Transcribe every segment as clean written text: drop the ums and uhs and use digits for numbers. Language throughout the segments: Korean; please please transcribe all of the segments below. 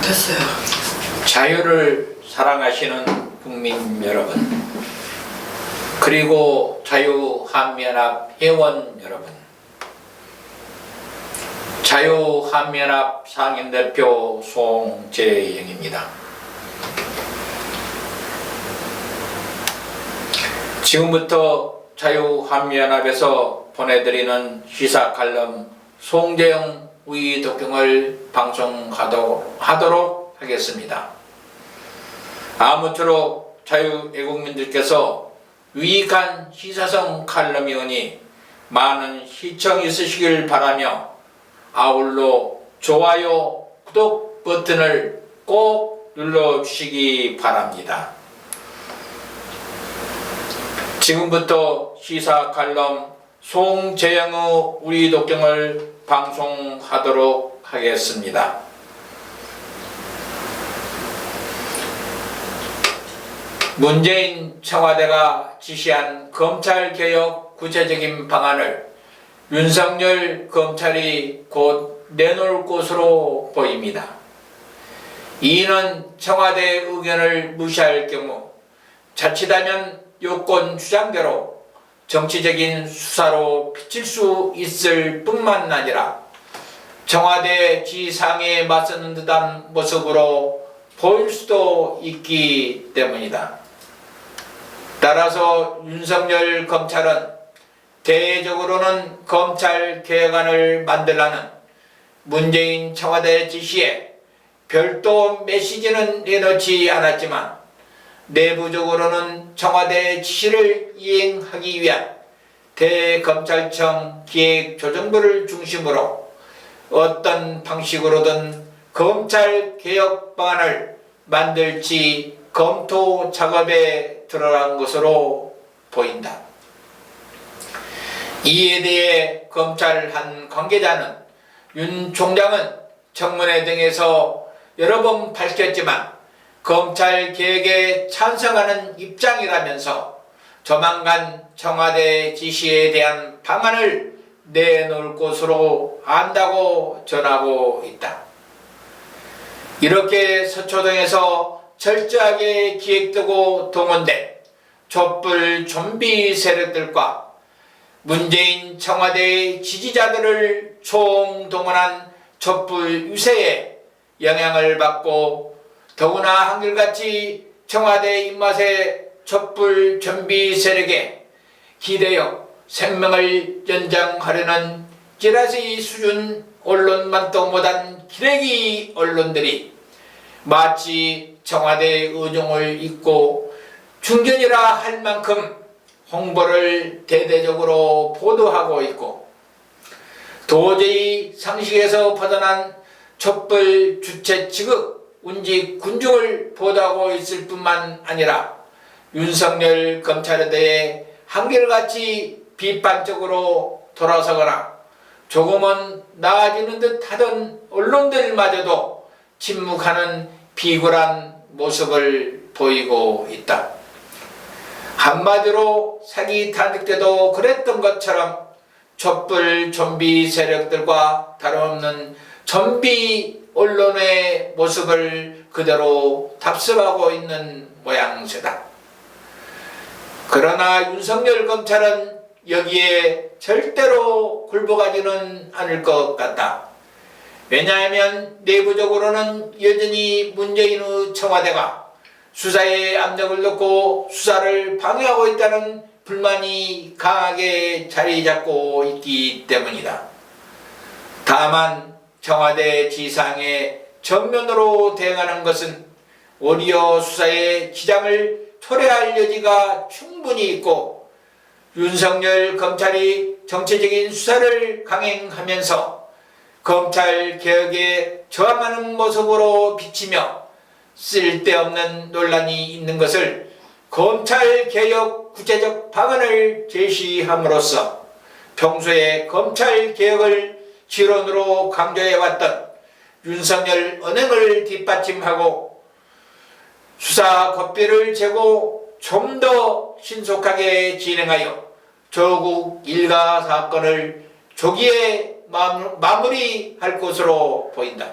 됐어요. 자유를 사랑하시는 국민 여러분, 그리고 자유한미연합 회원 여러분, 자유한미연합 상임대표 송재영입니다. 지금부터 자유한미연합에서 보내드리는 시사칼럼 송재영 위독경을 방송하도록 하겠습니다. 아무쪼록 자유애국민들께서 유익한 시사성 칼럼이 오니 많은 시청 있으시길 바라며, 아울러 좋아요, 구독 버튼을 꼭 눌러주시기 바랍니다. 지금부터 시사칼럼 송재영의 우리 독경을 방송하도록 하겠습니다. 문재인 청와대가 지시한 검찰개혁 구체적인 방안을 윤석열 검찰이 곧 내놓을 것으로 보입니다. 이는 청와대 의견을 무시할 경우 자칫하면 요건 주장대로 정치적인 수사로 비칠 수 있을 뿐만 아니라 청와대 지상에 맞서는 듯한 모습으로 보일 수도 있기 때문이다. 따라서 윤석열 검찰은 대외적으로는 검찰 개혁안을 만들라는 문재인 청와대 지시에 별도 메시지는 내놓지 않았지만, 내부적으로는 청와대 지시를 이행하기 위한 대검찰청 기획조정부를 중심으로 어떤 방식으로든 검찰 개혁 방안을 만들지 검토 작업에 들어간 것으로 보인다. 이에 대해 검찰 한 관계자는 윤 총장은 청문회 등에서 여러 번 밝혔지만 검찰 개혁에 찬성하는 입장이라면서 조만간 청와대 지시에 대한 방안을 내놓을 것으로 안다고 전하고 있다. 이렇게 서초동에서 철저하게 기획되고 동원된 촛불 좀비 세력들과 문재인 청와대의 지지자들을 총동원한 촛불 유세에 영향을 받고, 더구나 한결같이 청와대 입맛에 촛불 좀비 세력에 기대어 생명을 연장하려는 찌라시 수준 언론만도 못한 기레기 언론들이 마치 청와대의 의중을 잊고 충전이라 할 만큼 홍보를 대대적으로 보도하고 있고, 도저히 상식에서 벗어난 촛불 주체 측의 운직 군중을 보도하고 있을 뿐만 아니라 윤석열 검찰에 대해 한결같이 비판적으로 돌아서거나 조금은 나아지는 듯 하던 언론들마저도 침묵하는 비굴한 모습을 보이고 있다. 한마디로 사기 탄핵 때도 그랬던 것처럼 촛불 좀비 세력들과 다름없는 좀비 언론의 모습을 그대로 답습하고 있는 모양새다. 그러나 윤석열 검찰은 여기에 절대로 굴복하지는 않을 것 같다. 왜냐하면 내부적으로는 여전히 문재인의 청와대가 수사에 압력을 넣고 수사를 방해하고 있다는 불만이 강하게 자리 잡고 있기 때문이다. 다만 청와대 지상에 정면으로 대응하는 것은 오히려 수사에 지장을 초래할 여지가 충분히 있고, 윤석열 검찰이 정치적인 수사를 강행하면서 검찰 개혁에 저항하는 모습으로 비치며 쓸데없는 논란이 있는 것을 검찰 개혁 구체적 방안을 제시함으로써 평소에 검찰 개혁을 지론으로 강조해왔던 윤석열 언행을 뒷받침하고 수사 고삐를 재고 좀 더 신속하게 진행하여 조국 일가 사건을 조기에 마무리할 것으로 보인다.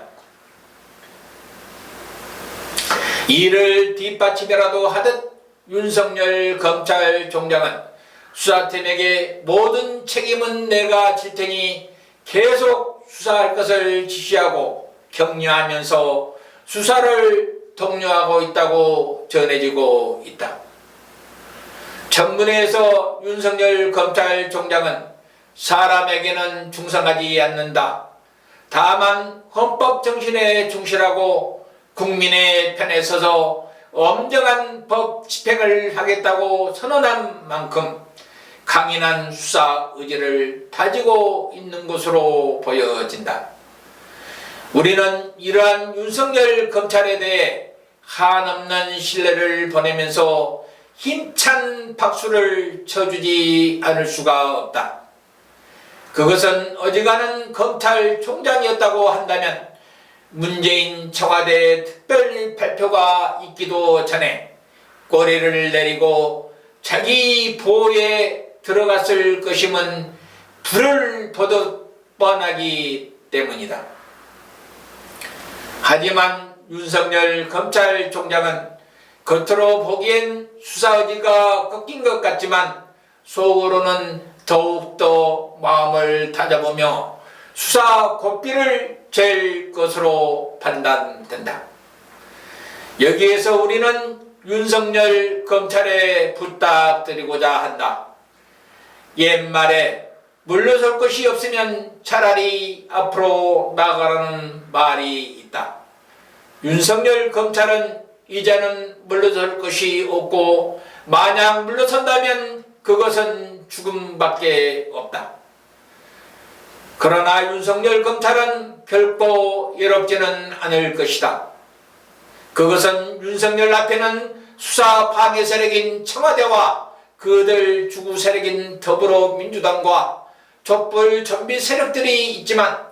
이를 뒷받침이라도 하듯 윤석열 검찰총장은 수사팀에게 모든 책임은 내가 질 테니 계속 수사할 것을 지시하고 격려하면서 수사를 독려하고 있다고 전해지고 있다. 청문회에서 윤석열 검찰총장은 사람에게는 충성하지 않는다. 다만 헌법 정신에 충실하고 국민의 편에 서서 엄정한 법 집행을 하겠다고 선언한 만큼 강인한 수사 의지를 다지고 있는 것으로 보여진다. 우리는 이러한 윤석열 검찰에 대해 한없는 신뢰를 보내면서 힘찬 박수를 쳐주지 않을 수가 없다. 그것은 어지간한 검찰총장이었다고 한다면 문재인 청와대 특별 발표가 있기도 전에 꼬리를 내리고 자기 보호에 들어갔을 것임은 불을 보듯 뻔하기 때문이다. 하지만 윤석열 검찰총장은 겉으로 보기엔 수사 의지가 꺾인 것 같지만 속으로는 더욱더 마음을 다잡으며 수사 고삐를 잴 것으로 판단된다. 여기에서 우리는 윤석열 검찰에 부탁드리고자 한다. 옛말에 물러설 것이 없으면 차라리 앞으로 나가라는 말이 있다. 윤석열 검찰은 이제는 물러설 것이 없고 만약 물러선다면 그것은 죽음밖에 없다. 그러나 윤석열 검찰은 결코 외롭지는 않을 것이다. 그것은 윤석열 앞에는 수사 방해 세력인 청와대와 그들 주구 세력인 더불어민주당과 촛불 좀비 세력들이 있지만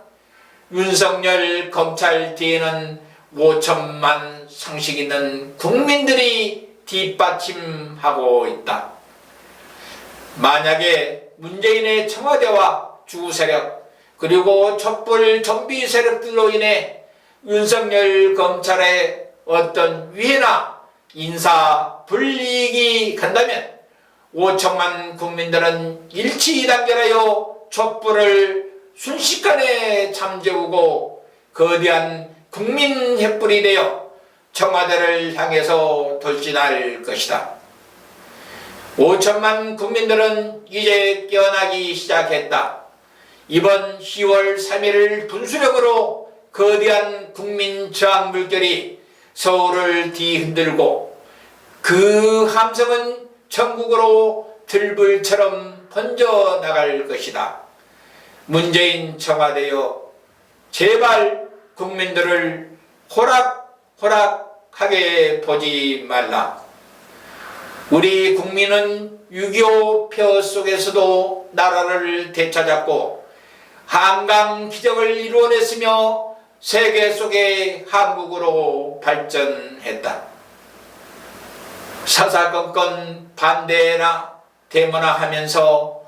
윤석열 검찰 뒤에는 5천만 상식 있는 국민들이 뒷받침하고 있다. 만약에 문재인의 청와대와 주구 세력 그리고 촛불 좀비 세력들로 인해 윤석열 검찰에 어떤 위해나 인사 불이익이 간다면 5천만 국민들은 일치단결하여 촛불을 순식간에 잠재우고 거대한 국민 횃불이 되어 청와대를 향해서 돌진할 것이다. 5천만 국민들은 이제 깨어나기 시작했다. 이번 10월 3일 분수령으로 거대한 국민 저항 물결이 서울을 뒤흔들고 그 함성은 전국으로 들불처럼 번져나갈 것이다. 문재인 청와대여, 제발 국민들을 호락호락하게 보지 말라. 우리 국민은 6.25 표 속에서도 나라를 되찾았고 한강 기적을 이루어냈으며 세계 속의 한국으로 발전했다. 사사건건 반대나 데모나 하면서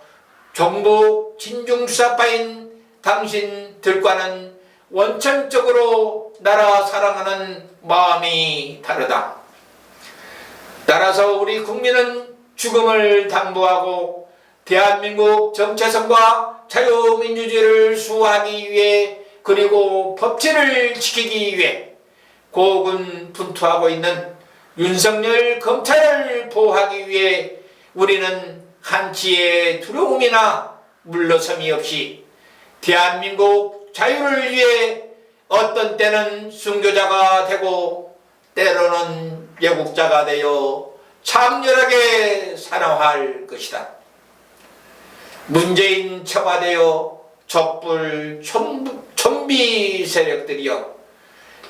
종북 진중수사파인 당신들과는 원천적으로 나라 사랑하는 마음이 다르다. 따라서 우리 국민은 죽음을 당부하고 대한민국 정체성과 자유민주주의를 수호하기 위해 그리고 법치를 지키기 위해 고군분투하고 있는 윤석열 검찰을 보호하기 위해 우리는 한치의 두려움이나 물러섬이 없이 대한민국 자유를 위해 어떤 때는 순교자가 되고 때로는 예국자가 되어 장렬하게 살아갈 것이다. 문재인 청와대여, 촛불 좀비 세력들이여,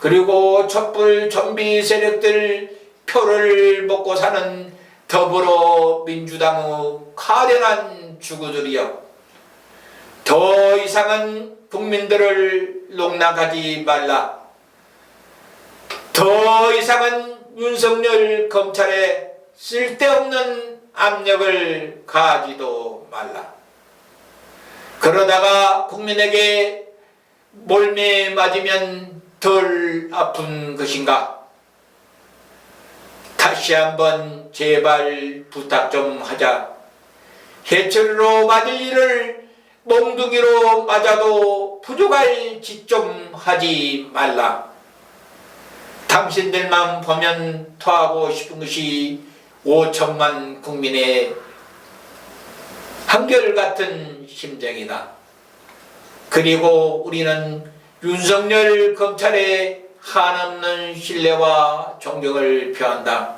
그리고 촛불 좀비 세력들 표를 먹고 사는 더불어민주당의 가련한 주구들이여, 더 이상은 국민들을 농락하지 말라. 더 이상은 윤석열 검찰에 쓸데없는 압력을 가하지도 말라. 그러다가 국민에게 몰매 맞으면 덜 아픈 것인가? 다시 한번 제발 부탁 좀 하자. 해철로 맞을 일을 몽둥이로 맞아도 부족할 짓 좀 하지 말라. 당신들만 보면 토하고 싶은 것이 5천만 국민의 한결같은 심정이다. 그리고 우리는 윤석열 검찰의 한없는 신뢰와 존경을 표한다.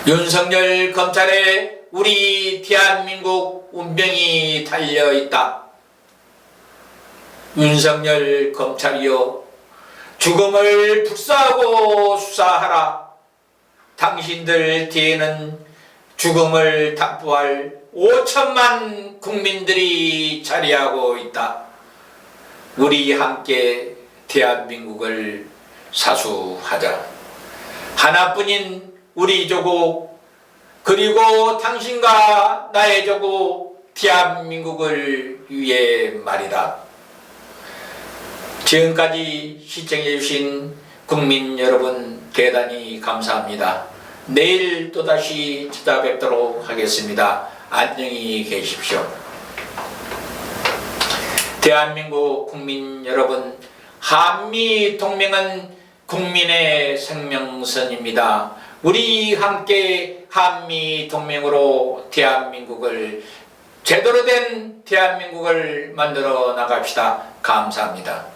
윤석열 검찰에 우리 대한민국 운명이 달려있다. 윤석열 검찰이여, 죽음을 불사하고 수사하라. 당신들 뒤에는 죽음을 답보할 5천만 국민들이 자리하고 있다. 우리 함께 대한민국을 사수하자. 하나뿐인 우리 조국, 그리고 당신과 나의 조국 대한민국을 위해 말이다. 지금까지 시청해주신 국민 여러분 대단히 감사합니다. 내일 또다시 찾아뵙도록 하겠습니다. 안녕히 계십시오. 대한민국 국민 여러분, 한미동맹은 국민의 생명선입니다. 우리 함께 한미동맹으로 대한민국을, 제대로 된 대한민국을 만들어 나갑시다. 감사합니다.